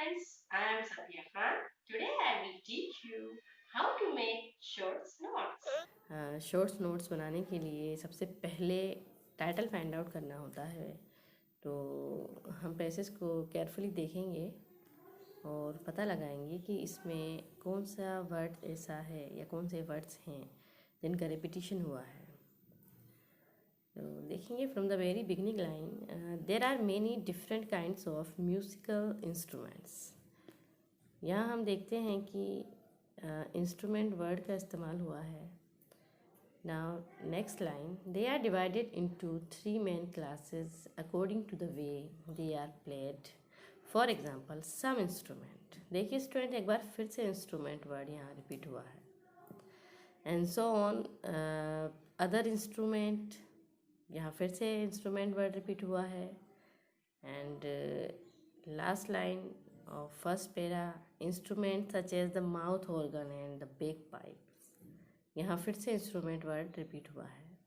friends, I am Satya Khan. Today I will teach you how to make short notes. Shorts notes बनाने के लिए सबसे पहले title find out करना होता है। तो हम पैसेज को केयरफुली देखेंगे और पता लगाएंगे कि इसमें कौन सा वर्ड ऐसा है या कौन से वर्ड्स हैं जिनका रिपीटिशन हुआ है। तो देखेंगे from the very beginning line, there are many different kinds of musical instruments. यहाँ हम देखते हैं कि इंस्ट्रूमेंट वर्ड का इस्तेमाल हुआ है। Now, next line, they are divided into three main classes according to the way they are played. For example, some instrument. देखिए स्टूडेंट, एक बार फिर से इंस्ट्रूमेंट वर्ड यहाँ रिपीट हुआ है। And so on, other instrument, यहाँ फिर से इंस्ट्रूमेंट वर्ड रिपीट हुआ है। And last line of first para, instrument such as the mouth organ and the bagpipe. यहाँ फिर से इंस्ट्रूमेंट वर्ड रिपीट हुआ है।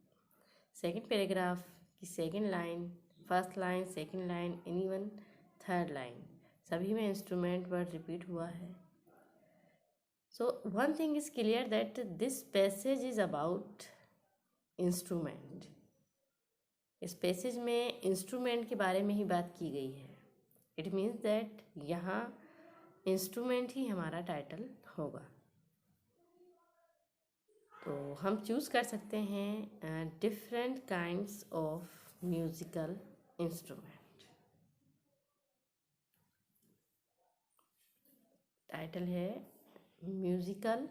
सेकंड पैराग्राफ की second line, first line, second line, even third line, सभी में इंस्ट्रूमेंट वर्ड रिपीट हुआ है। So one thing is clear that this passage is about instrument. इस पैसेज में इंस्ट्रूमेंट के बारे में ही बात की गई है। इट मीन्स दैट यहाँ इंस्ट्रूमेंट ही हमारा टाइटल होगा। तो हम चूज़ कर सकते हैं different kinds of musical instrument. Title है म्यूज़िकल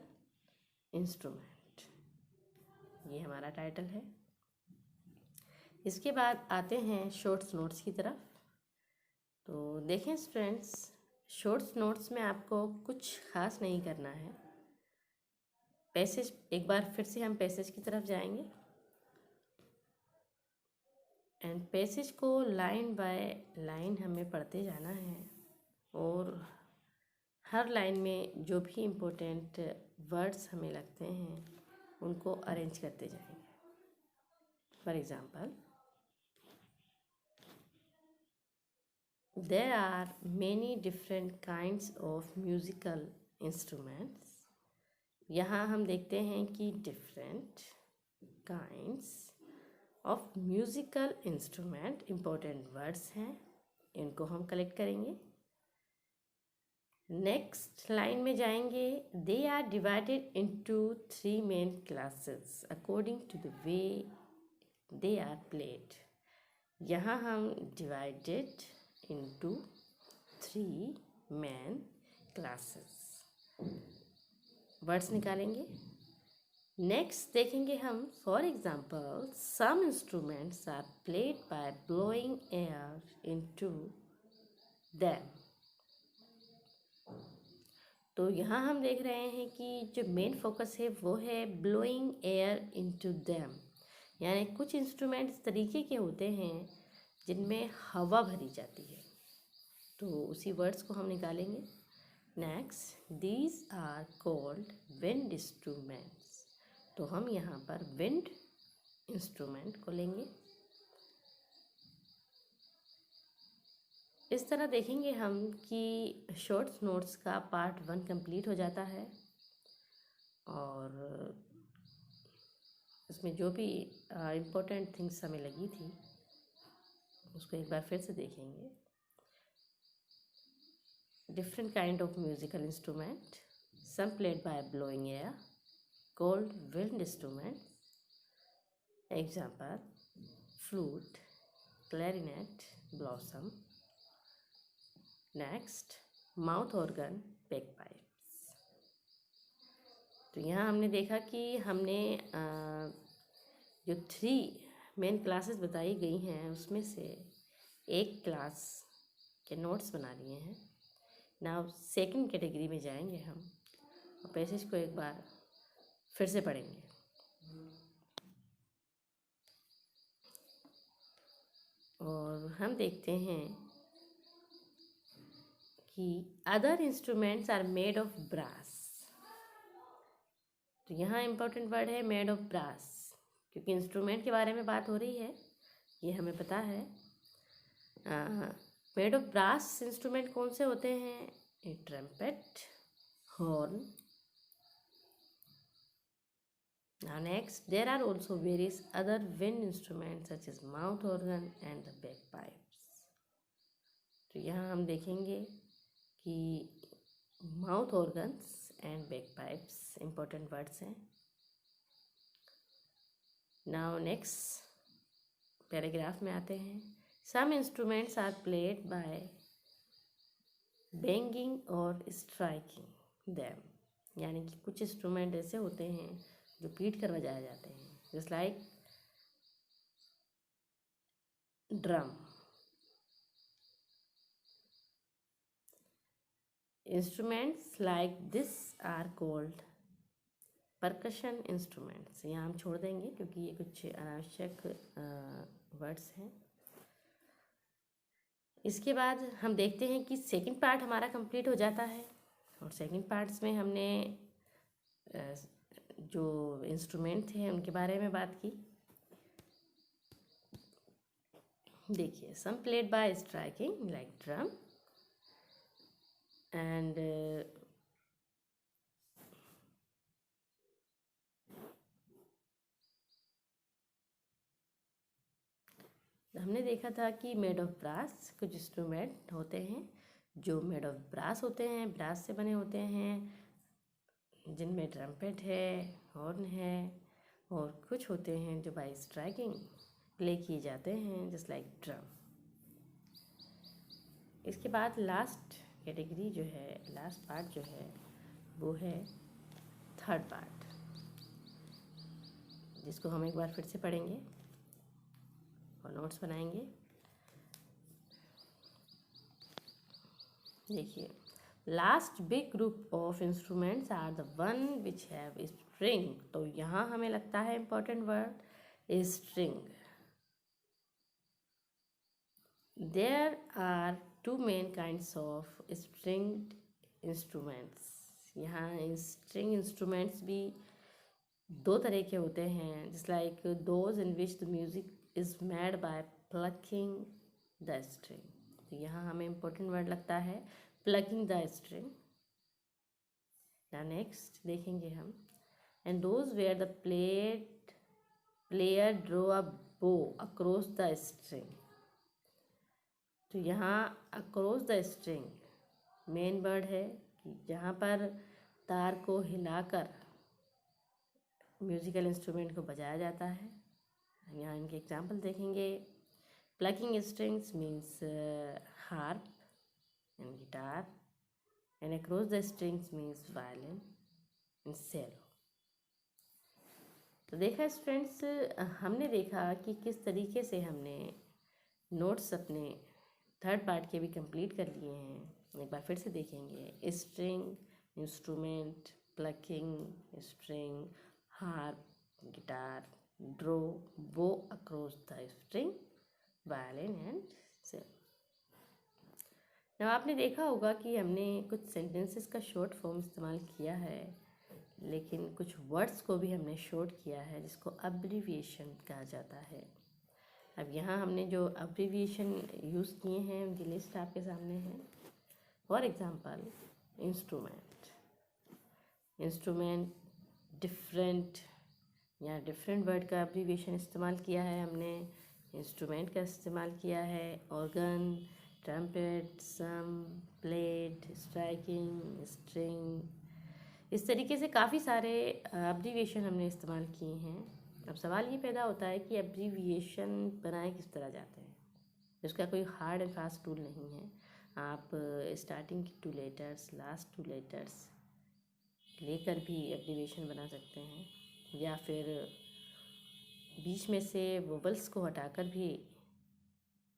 इंस्ट्रूमेंट, ये हमारा टाइटल है। इसके बाद आते हैं शॉर्ट्स नोट्स की तरफ। तो देखें स्टूडेंट्स, शॉर्ट्स नोट्स में आपको कुछ ख़ास नहीं करना है। पैसेज, एक बार फिर से हम पैसेज की तरफ जाएंगे एंड पैसेज को लाइन बाय लाइन हमें पढ़ते जाना है और हर लाइन में जो भी इम्पोर्टेंट वर्ड्स हमें लगते हैं उनको अरेंज करते जाएंगे। For example, there are many different kinds of musical instruments. यहाँ हम देखते हैं कि different kinds of musical instrument important words हैं, इनको हम कलेक्ट करेंगे। नेक्स्ट लाइन में जाएंगे, they are divided into three main classes according to the way they are played. यहाँ हम divided into three main classes words निकालेंगे। नेक्स्ट देखेंगे हम, for example, some instruments are played by blowing air into them. तो यहाँ हम देख रहे हैं कि जो मेन फोकस है वो है ब्लोइंग एयर इनटू दैम, यानी कुछ इंस्ट्रूमेंट इस तरीके के होते हैं जिनमें हवा भरी जाती है। तो उसी वर्ड्स को हम निकालेंगे। Next, these are called wind instruments. तो हम यहाँ पर विंड इंस्ट्रूमेंट को लेंगे। इस तरह देखेंगे हम कि शॉर्ट्स नोट्स का पार्ट 1 कंप्लीट हो जाता है और इसमें जो भी इम्पोर्टेंट थिंग्स हमें लगी थी उसको एक बार फिर से देखेंगे। Different kind of musical instrument, some played by blowing air, called wind instrument. Example, flute, clarinet, blossom. Next, mouth organ, bagpipes. तो यहाँ हमने देखा कि हमने जो 3 मेन क्लासेस बताई गई हैं उसमें से एक क्लास के नोट्स बना लिए हैं। नाउ सेकंड कैटेगरी में जाएंगे हम और पैसेज को एक बार फिर से पढ़ेंगे। और हम देखते हैं कि other instruments are made of brass. तो यहाँ इम्पोर्टेंट वर्ड है मेड ऑफ ब्रास, क्योंकि इंस्ट्रूमेंट के बारे में बात हो रही है, ये हमें पता है। मेड ऑफ ब्रास इंस्ट्रूमेंट कौन से होते हैं? A trumpet, horn. Now next, there are also various other wind instruments such as mouth organ and the bagpipes. तो यहाँ हम देखेंगे कि mouth organs and bagpipes important words हैं. Now next पैराग्राफ में आते हैं. Some instruments are played by banging or striking them. यानी कि कुछ इंस्ट्रूमेंट ऐसे होते हैं जो पीट कर बजाए जाते हैं, just like drum. Instruments like this are called percussion instruments. यहाँ हम छोड़ देंगे क्योंकि ये कुछ अनावश्यक वर्ड्स हैं. इसके बाद हम देखते हैं कि सेकंड पार्ट हमारा कंप्लीट हो जाता है. और सेकंड पार्ट्स में हमने जो इंस्ट्रूमेंट थे उनके बारे में बात की. देखिए, some played by striking like drum and हमने देखा था कि मेड ऑफ ब्रास कुछ इंस्ट्रूमेंट होते हैं जो मेड ऑफ ब्रास होते हैं, ब्रास से बने होते हैं, जिनमें ट्रम्पेट है, हॉर्न है, और कुछ होते हैं जो बाय स्ट्राइकिंग प्ले किए जाते हैं जस्ट लाइक ड्रम. इसके बाद लास्ट कैटेगरी जो है, लास्ट पार्ट जो है वो है थर्ड पार्ट, जिसको हम एक बार फिर से पढ़ेंगे और नोट्स बनाएंगे. देखिए, last big group of instruments are the one which have string. तो यहाँ हमें लगता है important word string. There are two main kinds of stringed instruments. यहाँ स्ट्रिंग इंस्ट्रूमेंट्स भी दो तरह के होते हैं, just like those in which the music is made by plucking the string. तो यहाँ हमें इम्पोर्टेंट वर्ड लगता है प्लकिंग द स्ट्रिंग. नेक्स्ट देखेंगे हम, and those where the player draw a bow across the string. तो यहाँ across the string main word है कि जहाँ पर तार को हिलाकर म्यूजिकल इंस्ट्रूमेंट को बजाया जाता है. यहाँ इनके एग्जाम्पल देखेंगे. Plucking strings means harp and guitar, and across the strings means violin and cello. तो देखा स्टूडेंट्स, हमने देखा कि किस तरीके से हमने नोट्स अपने थर्ड पार्ट के भी कंप्लीट कर लिए हैं. एक बार फिर से देखेंगे. String instrument, plucking string, harp, guitar, draw, bow across the string, violin and cello. अब आपने देखा होगा कि हमने कुछ सेंटेंसेस का शॉर्ट फॉर्म इस्तेमाल किया है, लेकिन कुछ वर्ड्स को भी हमने शॉर्ट किया है जिसको अब्रीविएशन कहा जाता है. अब यहाँ हमने जो अब्रीविएशन यूज़ किए हैं उनकी लिस्ट आपके सामने है. फॉर एग्जांपल, इंस्ट्रूमेंट डिफरेंट या डिफरेंट वर्ड का अब्रीविएशन इस्तेमाल किया है हमने. इंस्ट्रूमेंट का इस्तेमाल किया है. ऑर्गन, ट्रम्पेट, सम, प्लेट, स्ट्राइकिंग, स्ट्रिंग, इस तरीके से काफ़ी सारे अब्रीविएशन हमने इस्तेमाल किए हैं. अब सवाल ये पैदा होता है कि अब्रीविएशन बनाए किस तरह जाते हैं. इसका कोई हार्ड एंड फास्ट रूल नहीं है. आप स्टार्टिंग की 2 लेटर्स, लास्ट 2 लेटर्स लेकर भी अब्रीविएशन बना सकते हैं, या फिर बीच में से वोबल्स को हटाकर भी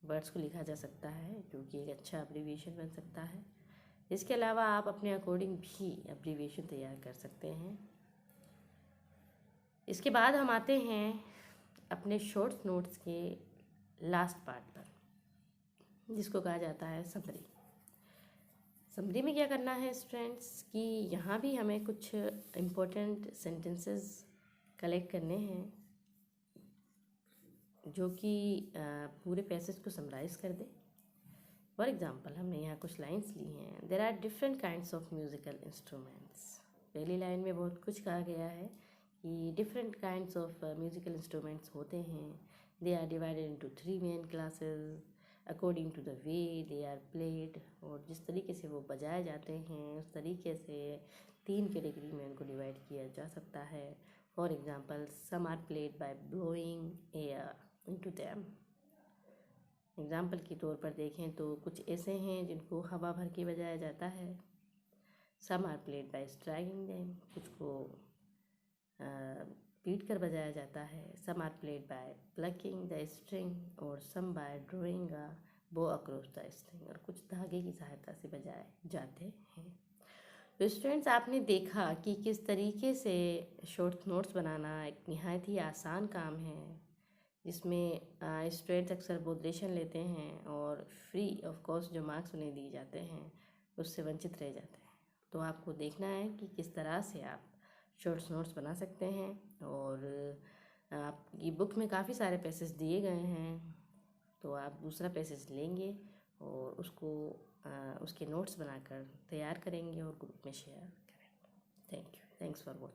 वर्ड्स को लिखा जा सकता है, जो कि एक अच्छा अब्रीविएशन बन सकता है. इसके अलावा आप अपने अकॉर्डिंग भी अब्रीविएशन तैयार कर सकते हैं. इसके बाद हम आते हैं अपने शॉर्ट नोट्स के लास्ट पार्ट पर, जिसको कहा जाता है समरी. समरी में क्या करना है स्टूडेंट्स कि यहाँ भी हमें कुछ इम्पोर्टेंट सेंटेंसेस कलेक्ट करने हैं जो कि पूरे पैसेज को समराइज़ कर दे. फॉर एग्ज़ाम्पल हमने यहाँ कुछ लाइन्स ली हैं। There are different kinds of musical instruments. पहली लाइन में बहुत कुछ कहा गया है कि different kinds of musical instruments होते हैं। They are divided into 3 main classes according to the way they are played. और जिस तरीके से वो बजाए जाते हैं उस तरीके से 3 कैटेगरी में उनको डिवाइड किया जा सकता है। For example some are played by blowing air into them. Example के तौर पर देखें तो कुछ ऐसे हैं जिनको हवा भर के बजाया जाता है। Some are played by striking them, कुछ को पीट कर बजाया जाता है। Some are played by plucking the string और some bye drawing a bow across the string, और कुछ धागे की सहायता से बजाए जाते हैं। तो स्टूडेंट्स, आपने देखा कि किस तरीके से शॉर्ट नोट्स बनाना एक निहायत ही आसान काम है, जिसमें स्टूडेंट्स अक्सर बोधलेशन लेते हैं और फ्री ऑफ कॉस्ट जो मार्क्स उन्हें दिए जाते हैं उससे वंचित रह जाते हैं। तो आपको देखना है कि किस तरह से आप शॉर्ट्स नोट्स बना सकते हैं। और आपकी बुक में काफ़ी सारे पैसेज दिए गए हैं, तो आप दूसरा पैसेज लेंगे और उसको उसके नोट्स बनाकर तैयार करेंगे और ग्रुप में शेयर करेंगे। Thank you. Thanks for watching.